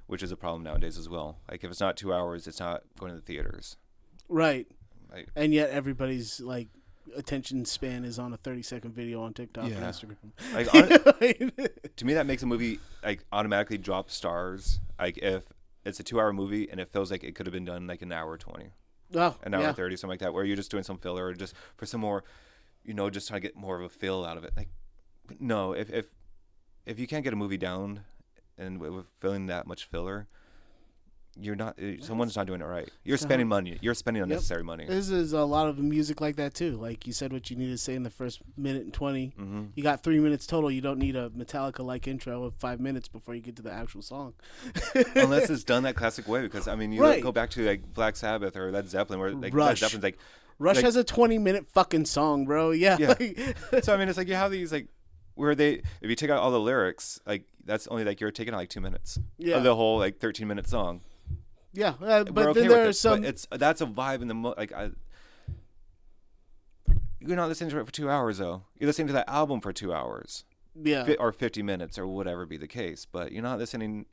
which is a problem nowadays as well. Like, if it's not 2 hours, it's not going to the theaters. Right. Like, and yet everybody's like attention span is on a 30-second video on TikTok and Instagram. Like, to me, that makes a movie like automatically drop stars. Like, if it's a 2-hour movie and it feels like it could have been done like an hour 20, an hour 30, something like that, where you're just doing some filler or just for some more, just trying to get more of a feel out of it. Like, no, if you can't get a movie down and with filling that much filler, you're not. Someone's not doing it right. You're spending money. You're spending unnecessary money. This is a lot of music like that too. Like you said, what you need to say in the first minute and 20. You got 3 minutes total. You don't need a Metallica-like intro of 5 minutes before you get to the actual song. Unless it's done that classic way, because I mean, you go back to like Black Sabbath or Led Zeppelin, where like Led Zeppelin's like Rush has a 20-minute fucking song, bro. Yeah. So I mean, it's like you have these like where if you take out all the lyrics, like that's only like you're taking out like 2 minutes of the whole like 13-minute song. Yeah, We're but okay then with there's some. But that's a vibe in the you're not listening to it for 2 hours though. You're listening to that album for 2 hours. Yeah. Or 50 minutes or whatever be the case, but you're not listening.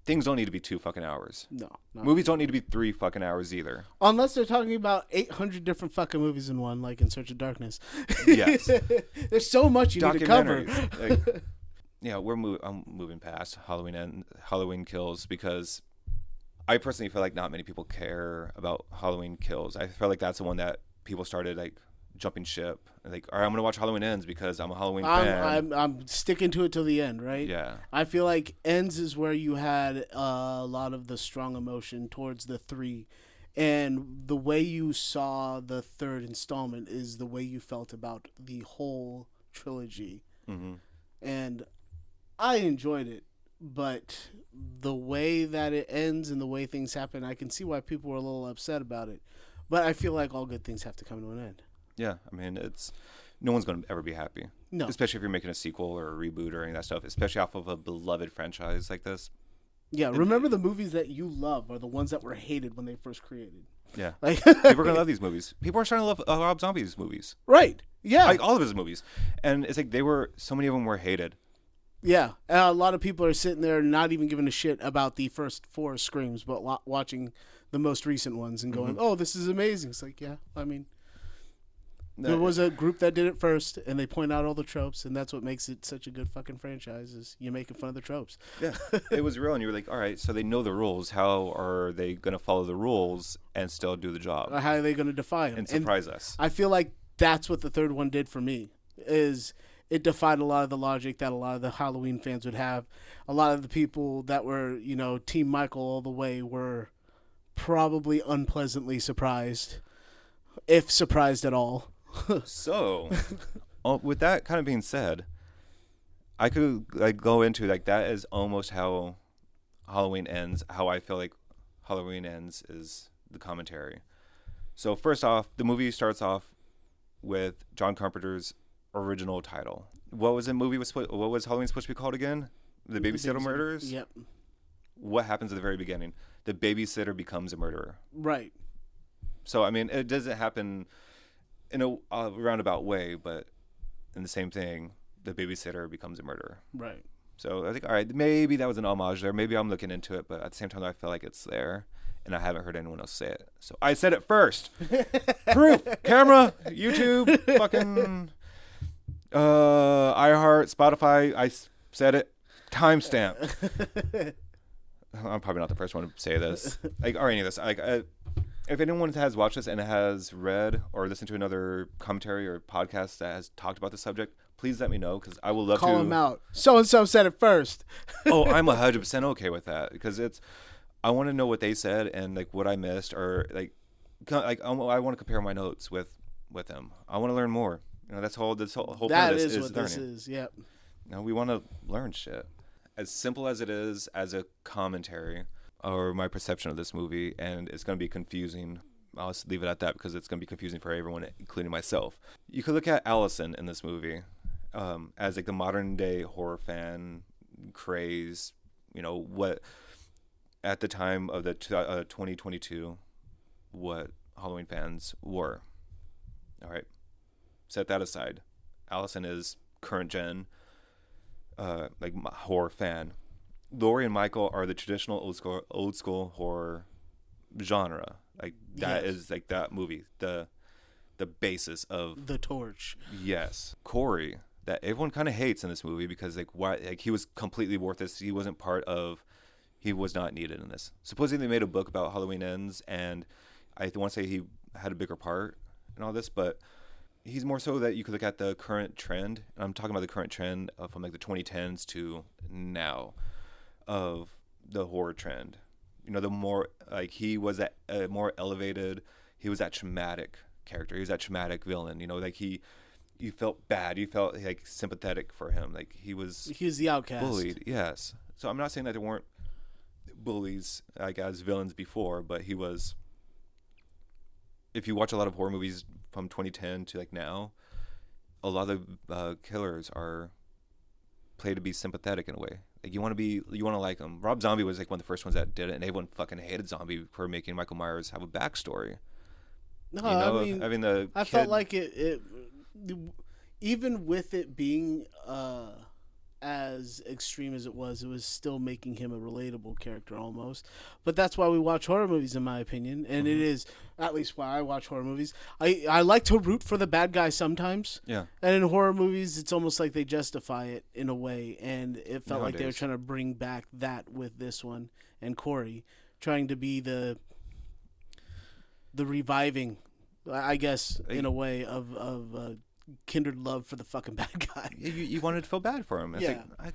Things don't need to be 2 fucking hours. No. Movies don't need to be 3 fucking hours either. Unless they're talking about 800 different fucking movies in one, like In Search of Darkness. Yes. There's so much you need to cover. Like, yeah, I'm moving past Halloween Kills because I personally feel like not many people care about Halloween Kills. I feel like that's the one that people started like jumping ship. Like, all right, I'm gonna watch Halloween Ends because I'm a Halloween fan. I'm sticking to it till the end, right? Yeah. I feel like Ends is where you had a lot of the strong emotion towards the 3, and the way you saw the 3rd installment is the way you felt about the whole trilogy. And I enjoyed it, but the way that it ends and the way things happen, I can see why people were a little upset about it. But I feel like all good things have to come to an end. Yeah, I mean, no one's going to ever be happy. No. Especially if you're making a sequel or a reboot or any of that stuff, especially off of a beloved franchise like this. Yeah, remember the movies that you love are the ones that were hated when they first created. Yeah. Like people are going to love these movies. People are starting to love Rob Zombie's movies. Right. Yeah. Like all of his movies. And it's like so many of them were hated. Yeah. A lot of people are sitting there not even giving a shit about the first 4 Screams, but watching the most recent ones and going, oh, this is amazing. It's like, yeah, I mean, there was a group that did it first, and they point out all the tropes, and that's what makes it such a good fucking franchise is you're making fun of the tropes. Yeah, it was real, and you were like, all right, so they know the rules. How are they going to follow the rules and still do the job? How are they going to defy them? And surprise us. I feel like that's what the 3rd one did for me, is it defied a lot of the logic that a lot of the Halloween fans would have. A lot of the people that were, Team Michael all the way were probably unpleasantly surprised, if surprised at all. So, with that kind of being said, I could go into that is almost how Halloween ends. How I feel like Halloween ends is the commentary. So first off, the movie starts off with John Carpenter's original title. What was Halloween supposed to be called again? The Babysitter Murders? Yep. What happens at the very beginning? The babysitter becomes a murderer. Right. So I mean, it doesn't happen in a roundabout way, but in the same thing, the babysitter becomes a murderer. Right. So I think, all right, maybe that was an homage there. Maybe I'm looking into it, but at the same time, I feel like it's there, and I haven't heard anyone else say it. So I said it first. Proof. Camera. YouTube. Fucking iHeart. Spotify. I said it. Timestamp. I'm probably not the first one to say this, or any of this. If anyone has watched this and has read or listened to another commentary or podcast that has talked about the subject, please let me know because I will love to call them out. So and so said it first. Oh, I'm 100% okay with that because I want to know what they said and what I missed or I want to compare my notes with them. I want to learn more. That's this whole point of this is what learning. This is. Yep. We want to learn shit. As simple as it is as a commentary or my perception of this movie, and it's going to be confusing. I'll just leave it at that because it's going to be confusing for everyone, including myself. You could look at Allison in this movie as the modern day horror fan craze, what at the time of the 2022, what Halloween fans were. All right, set that aside. Allison is current gen, horror fan. Laurie and Michael are the traditional old school horror genre. That is that movie, the basis of The Torch. Yes. Corey, that everyone kind of hates in this movie because he was completely worthless. He wasn't he was not needed in this. Supposedly they made a book about Halloween Ends, and I want to say he had a bigger part in all this, but he's more so that you could look at the current trend. And I'm talking about the current trend from the 2010s to now of the horror trend. the more like he was that more elevated. He was that traumatic character. He was that traumatic villain. Like you felt bad. You felt like sympathetic for him. Like he was the outcast. bullied. Yes. So I'm not saying that there weren't bullies like as villains before, but he was. If you watch a lot of horror movies from 2010 to like now, a lot of killers are played to be sympathetic in a way. Like you want to like them. Rob Zombie was like one of the first ones that did it, and everyone fucking hated Zombie for making Michael Myers have a backstory. No, I felt like it even with it being as extreme as it was still making him a relatable character almost. But that's why we watch horror movies, in my opinion, and it is at least why I watch horror movies. I like to root for the bad guy sometimes. Yeah. And in horror movies, it's almost like they justify it in a way, and it felt like they were trying to bring back that with this one and Corey, trying to be the reviving, I guess, in a way of kindred love for the fucking bad guy. You wanted to feel bad for him. It's Yeah. like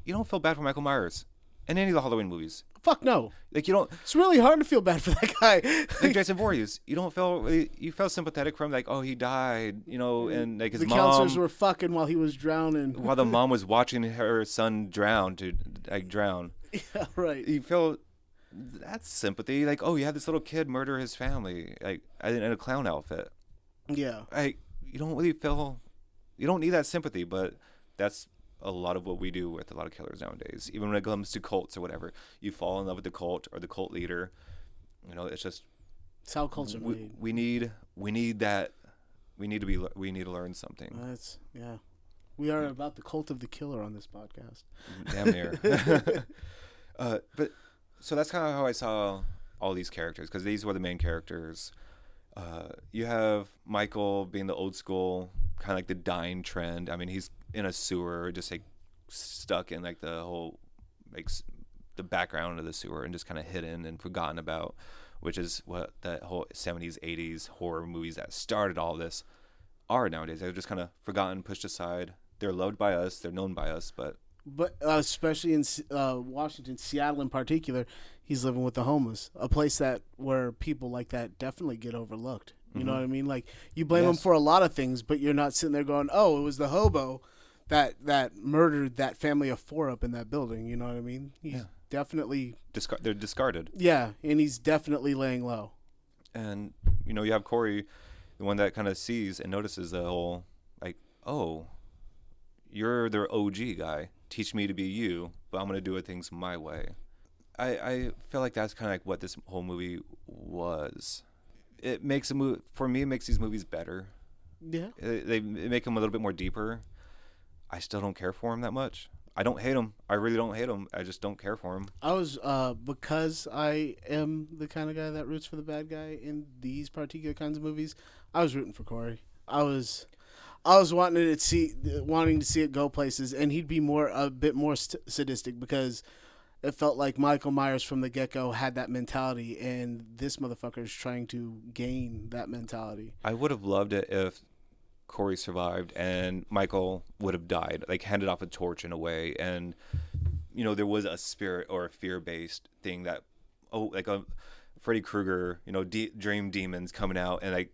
you don't feel bad for Michael Myers in any of the Halloween movies. Fuck no. Like you don't. It's really hard to feel bad for that guy. Like Jason Voorhees, you don't feel you felt sympathetic for him. Like, oh, he died, and like his the mom. counselors were fucking while he was drowning. While the mom was watching her son drown. Yeah, right. You feel that's sympathy. Like, oh, you had this little kid murder his family, like in a clown outfit. Yeah. Like, you don't really feel. You don't need that sympathy, but that's a lot of what we do with a lot of killers nowadays. Even when it comes to cults or whatever, you fall in love with the cult or the cult leader. It's just. It's how cults are made. We need that. We need to learn something. Yeah. We are about the cult of the killer on this podcast. Damn near. But so that's kind of how I saw all these characters, because these were the main characters. You have Michael being the old school, kind of like the dying trend. I mean, he's in a sewer, just like stuck in like the whole, like the background of the sewer, and just kind of hidden and forgotten about, which is what that whole 70s, 80s horror movies that started all this are nowadays. They're just kind of forgotten, pushed aside. They're loved by us, they're known by us, but especially in Washington, Seattle in particular, he's living with the homeless, a place where people like that definitely get overlooked. You know what I mean? Like, you blame him for a lot of things, but you're not sitting there going, oh, it was the hobo that murdered that family of 4 up in that building. You know what I mean? He's definitely... they're discarded. Yeah, and he's definitely laying low. And, you have Corey, the one that kind of sees and notices the whole, like, oh, you're their OG guy. Teach me to be you, but I'm going to do things my way. I feel like that's kind of like what this whole movie was. It makes for me, it makes these movies better. Yeah. They make them a little bit more deeper. I still don't care for him that much. I don't hate him. I really don't hate him. I just don't care for him. I was, because I am the kind of guy that roots for the bad guy in these particular kinds of movies, I was rooting for Corey. I was wanting to see it go places, and he'd be a bit more sadistic, because it felt like Michael Myers from the get-go had that mentality, and this motherfucker is trying to gain that mentality. I would have loved it if Corey survived and Michael would have died, like handed off a torch in a way, and there was a spirit or a fear-based thing that, like a Freddy Krueger, dream demons coming out and like,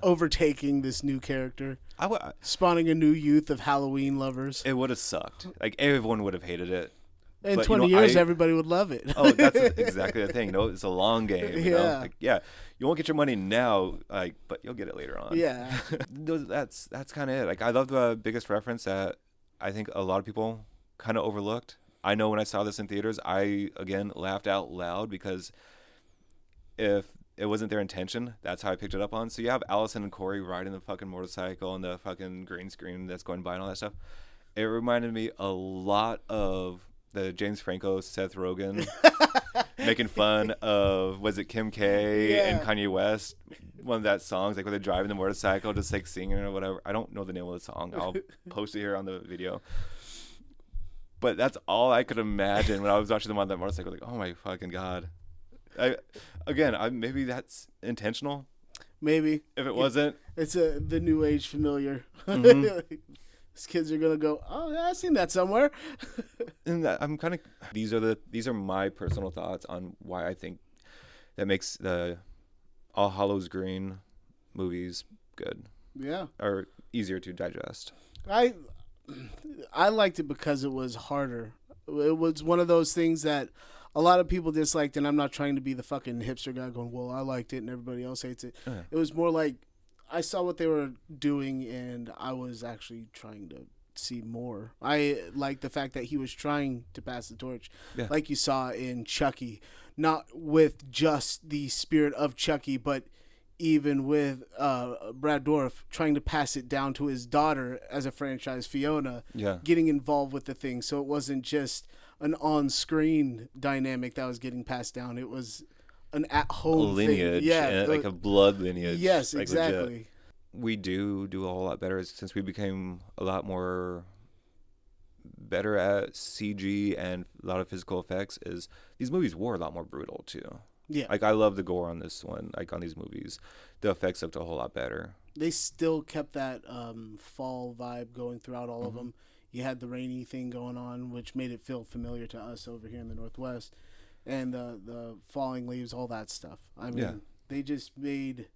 overtaking this new character, spawning a new youth of Halloween lovers. It would have sucked. Like, everyone would have hated it. In 20 years, everybody would love it. Oh, that's exactly the thing. It's a long game. You won't get your money now, but you'll get it later on. Yeah. That's kind of it. Like, I love the biggest reference that I think a lot of people kind of overlooked. I know when I saw this in theaters, I again laughed out loud, because if it wasn't their intention, that's how I picked it up on. So you have Allison and Corey riding the fucking motorcycle and the fucking green screen that's going by and all that stuff. It reminded me a lot of the James Franco, Seth Rogen making fun of, was it Kim K and Kanye West? One of that songs, like where they're driving the motorcycle, just like singing or whatever. I don't know the name of the song. I'll post it here on the video. But that's all I could imagine when I was watching them on that motorcycle. Like, oh my fucking God. Maybe that's intentional. Maybe. If it wasn't. It's the new age familiar. Mm-hmm. These kids are gonna go, oh, yeah, I've seen that somewhere. And I'm kind of these are my personal thoughts on why I think that makes the All Hallows Green movies good Yeah, or easier to digest. I liked it because it was harder. It was one of those things that a lot of people disliked, and I'm not trying to be the fucking hipster guy going, well, I liked it and everybody else hates it. Yeah. It was more like I saw what they were doing, and I was actually trying to see more. I like the fact that he was trying to pass the torch, Yeah. like you saw in Chucky, not with just the spirit of Chucky, but even with Brad Dourif trying to pass it down to his daughter as a franchise, Fiona, Yeah. getting involved with the thing. So it wasn't just an on-screen dynamic that was getting passed down. It was an at-home Lineage, thing. Yeah, and like a blood lineage. yes, like exactly. legit. We do a whole lot better since we became a lot more better at CG and a lot of physical effects. Is these movies were a lot more brutal too. Yeah, Like I love the gore on this one. Like on these movies, the effects looked a whole lot better. they still kept that fall vibe going throughout all of them. You had the rainy thing going on, which made it feel familiar to us over here in the Northwest, and the falling leaves, all that stuff. I mean, Yeah. they just made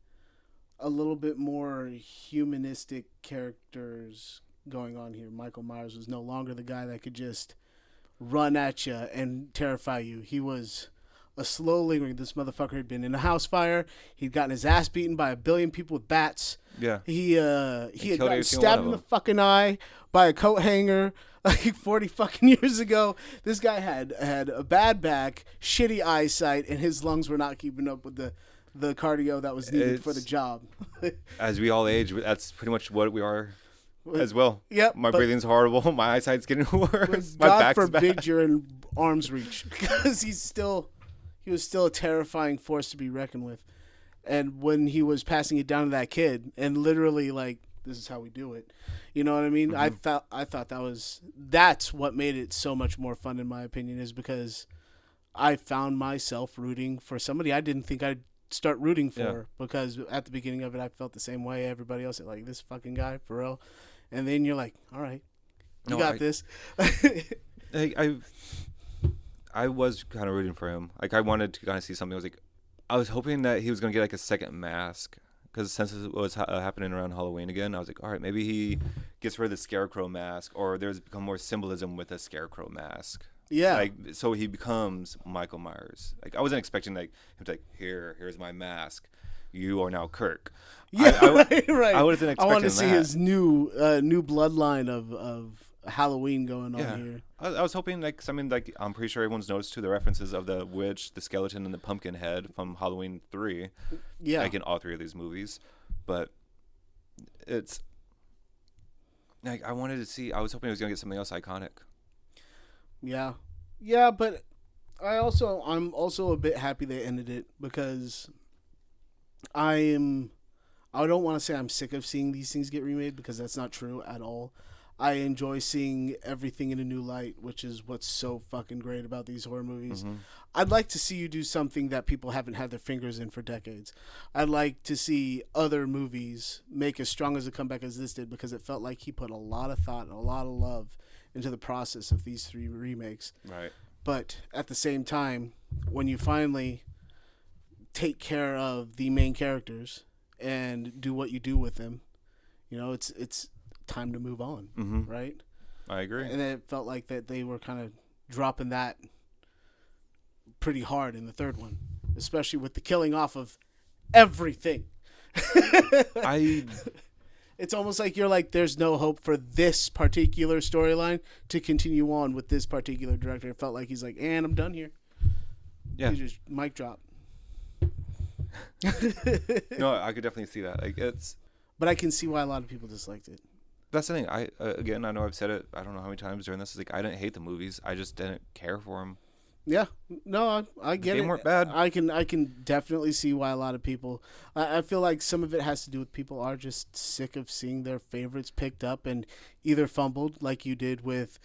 a little bit more humanistic characters going on here. Michael Myers was no longer the guy that could just run at you and terrify you. He was a slow lingering. This motherfucker had been in a house fire. He'd gotten his ass beaten by a billion people with bats. Yeah. He had killed gotten every single stabbed one in of the them. fucking eye by a coat hanger like 40 fucking years ago. This guy had a bad back, shitty eyesight, and his lungs were not keeping up with the cardio that was needed for the It's- job. As we all age, that's pretty much what we are as well. Yep, My but- breathing's horrible. My eyesight's getting worse. My God back's forbid bad. you're in arm's reach, because he was still a terrifying force to be reckoned with. And when he was passing it down to that kid, and literally like, this is how we do it, you know what I mean? I thought that's what made it so much more fun, in my opinion, is because I found myself rooting for somebody I didn't think I'd start rooting for, Yeah. because at the beginning of it I felt the same way. Everybody else like, this fucking guy for real, and then you're like, all right, you No, got this. I was kind of rooting for him. Like I wanted to kind of see something. I was hoping that he was gonna get like a second mask, because since it was happening around Halloween again, I was like, all right, maybe he gets rid of the scarecrow mask, or there's become more symbolism with a scarecrow mask. Yeah. Like so he becomes Michael Myers. Like I wasn't expecting like him to like, here's my mask. You are now Kirk. Yeah, right. I wasn't expecting I want to see that. his new bloodline of Halloween going on Yeah. here. I was hoping like something like, I'm pretty sure everyone's noticed too, the references of the witch, the skeleton, and the pumpkin head from Halloween 3. Yeah. Like in all three of these movies. But it's like I was hoping it was gonna get something else iconic. Yeah. Yeah, but I'm also a bit happy they ended it, because I don't want to say I'm sick of seeing these things get remade, because that's not true at all. I enjoy seeing everything in a new light, which is what's so fucking great about these horror movies. I'd like to see you do something that people haven't had their fingers in for decades. I'd like to see other movies make as strong as a comeback as this did, because it felt like he put a lot of thought and a lot of love into the process of these 3 remakes. Right. But at the same time, when you finally take care of the main characters and do what you do with them, you know, it's time to move on, right? I agree. And then it felt like that they were kind of dropping that pretty hard in the third one, especially with the killing off of everything. It's almost like you're like, there's no hope for this particular storyline to continue on with this particular director. It felt like he's like, and I'm done here. Yeah. He just mic drop. No, I could definitely see that. Like But I can see why a lot of people disliked it. that's the thing. I know I've said it. I don't know how many times during this. It's like I didn't hate the movies. I just didn't care for them. Yeah, no, I get They it. weren't bad. I can definitely see why a lot of people. I feel like some of it has to do with people are just sick of seeing their favorites picked up and either fumbled, like you did with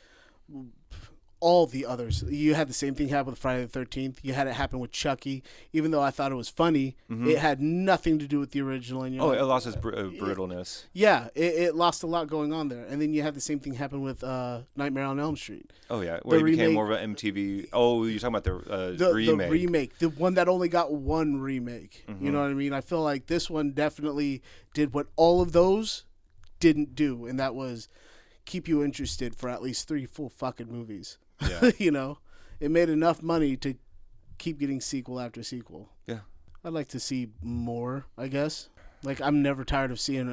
all the others. You had the same thing happen with Friday the 13th. You had it happen with Chucky. Even though I thought it was funny, it had nothing to do with the original. And it lost its brutalness. Yeah, it lost a lot going on there. And then you had the same thing happen with Nightmare on Elm Street. Oh, yeah, where it became more of an MTV. Oh, you're talking about the remake. The remake. The one that only got one remake. You know what I mean? I feel like this one definitely did what all of those didn't do, and that was keep you interested for at least 3 full fucking movies. Yeah. You know, it made enough money to keep getting sequel after sequel. Yeah. I'd like to see more, I guess. Like, I'm never tired of seeing,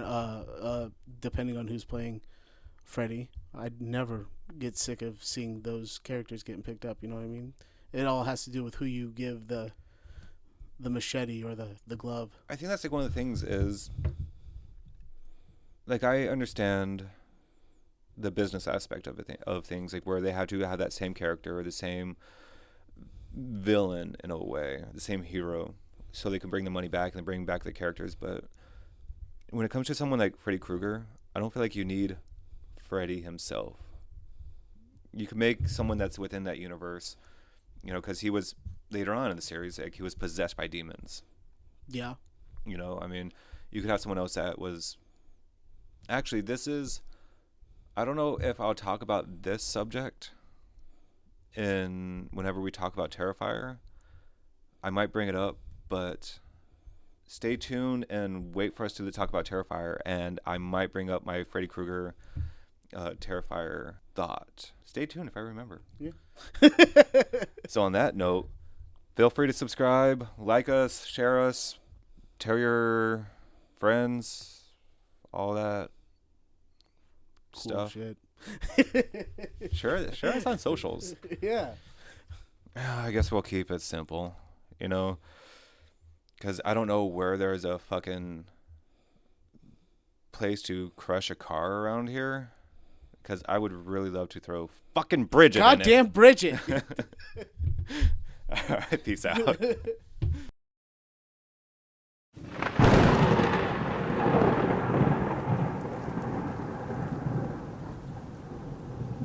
depending on who's playing Freddy, I'd never get sick of seeing those characters getting picked up, you know what I mean? It all has to do with who you give the machete or the glove. I think that's like one of the things is, like, I understand the business aspect of things, like where they have to have that same character or the same villain in a way, the same hero, so they can bring the money back and bring back the characters. But when it comes to someone like Freddy Krueger, I don't feel like you need Freddy himself. You can make someone that's within that universe, you know, because he was later on in the series, like, he was possessed by demons. Yeah. You know, I mean, you could have someone else that was actually, I don't know if I'll talk about this subject whenever we talk about Terrifier. I might bring it up, but stay tuned and wait for us to talk about Terrifier, and I might bring up my Freddy Krueger Terrifier thought. Stay tuned if I remember. Yeah. So on that note, feel free to subscribe, like us, share us, tell your friends, all that Cool stuff. shit. Share us on socials. Yeah. I guess we'll keep it simple, you know, because I don't know where there's a fucking place to crush a car around here, because I would really love to throw fucking Bridget in it. Goddamn Bridget. All right, peace out.